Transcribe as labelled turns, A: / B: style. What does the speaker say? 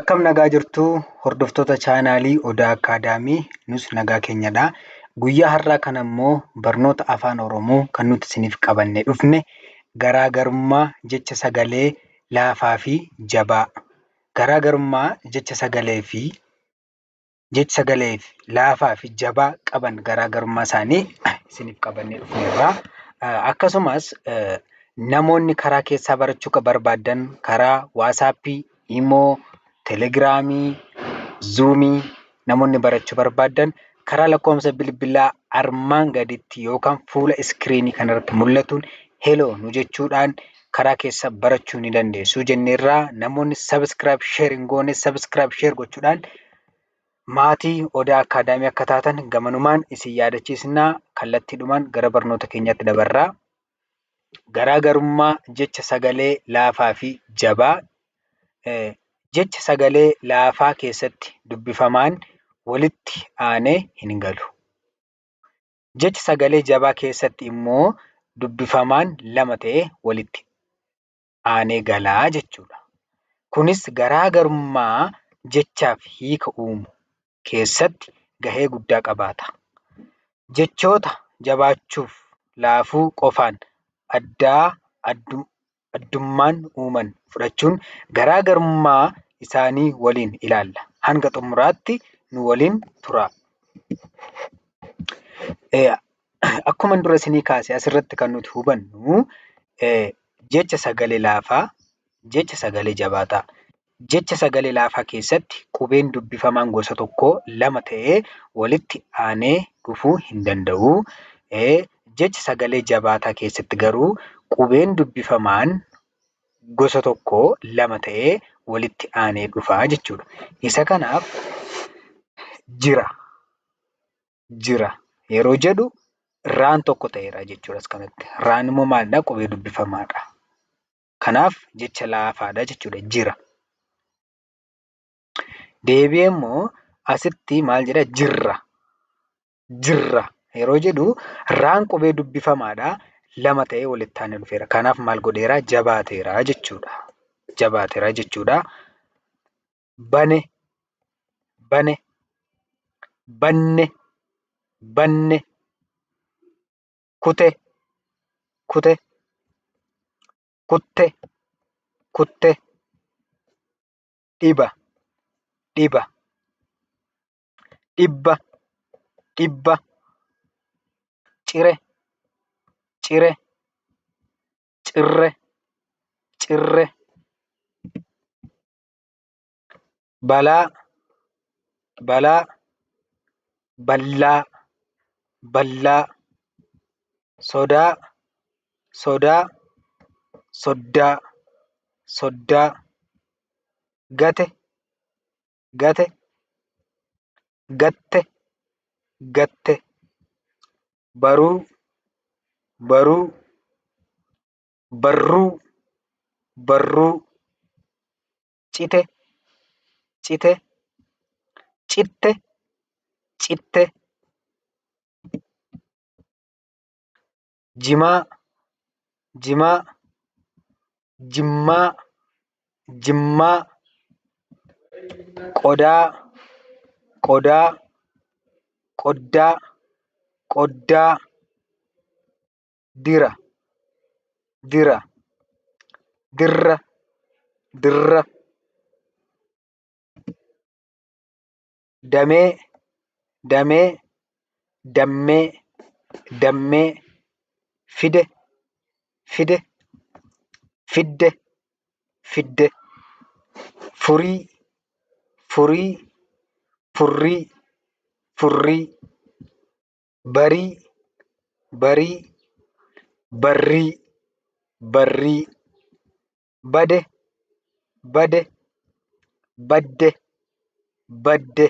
A: Akkam nagaa jirtuu hordoftoota chaanaalii Odaa Akaadaamii nus nagaa keenyadha. Guyyaa har'aa kana immoo barnoota afaan Oromoo kan nuti isiniif qabannee dhufne garaagarummaa jecha sagalee laafaa fi jabaa. Garaagarummaa jecha sagalee laafaa fi jabaa qaban garaagarummaa isaanii isiniif qabannee dhufneerra. Akkasumas namoonni karaa keessaa barachuu barbaadan karaa waasaappii, imoo, telegiraamii, zuumii namoonni barachuu barbaadan karaa lakkoofsa bilbilaa armaan gaditti yookaan fuula iskiriinii kanarratti mul'atuun heloo nu jechuudhaan karaa keessa barachuu ni dandeessu jenneerraa. Namoonni sabiskiraayib sheer hin goone sabiskiraayib sheer gochuudhaan maatii Odaa Akaadaamii akka taatan gamanumaan isin yaadachiisnaa. Kallattiidhumaan gara barnoota keenyaatti dabarraa. Garaagarummaa jecha sagalee laafaa fi jabaa. Jecha sagalee laafaa keessatti dubbifamaan walitti aanee hin galu. Jecha sagalee jabaa keessatti immoo dubbifamaan lama ta'ee walitti aanee galaa jechuudha. Kunis garaagarummaa jechaaf hiika uumu keessatti gahee guddaa qabaata. Jechoota jabaachuuf laafuu qofaan addummaan uuman fudhachuun garaagarummaa isaanii waliin ilaalla. Hanga xumuraatti nu waliin tura. Akkuma dura isinii kaase asirratti kan nuti hubannu jecha sagalee laafaa, jecha sagalee jabaa ta'a. Jecha sagalee laafaa keessatti qubeen dubbifamaan gosa tokkoo lama ta'ee walitti aanee dhufuu hin danda'u. Jecha sagalee jabaataa keessatti garuu qubeen dubbifamaan gosa tokkoo lama ta'ee walitti aanee dhufaa jechuudha. Isa kanaaf jira yeroo jedhu raan tokko ta'eera jechuudha. Kanatti raan immoo maalidhaa? Qubee dubbifamaadha. Kanaaf jecha laafaadha jechuudha. Deebi'ee immoo asitti maal jedha? Jirra yeroo jedhu raan qubee dubbifamaadha. Lama ta'ee walitti aanee dhufeera. Kanaaf maal godheera? Jabaateera jechuudha. Banne, kute, kutte, dhiba, dhibba, cire, cirre, balaa, ballaa, sodaa, soddaa, gate, baruu, barruu, cite, citte, jimaa, jimmaa, qodaa, qoddaa, dirra, damee, fide, fidde, furii, furrii, barii, barrii, bade, badde,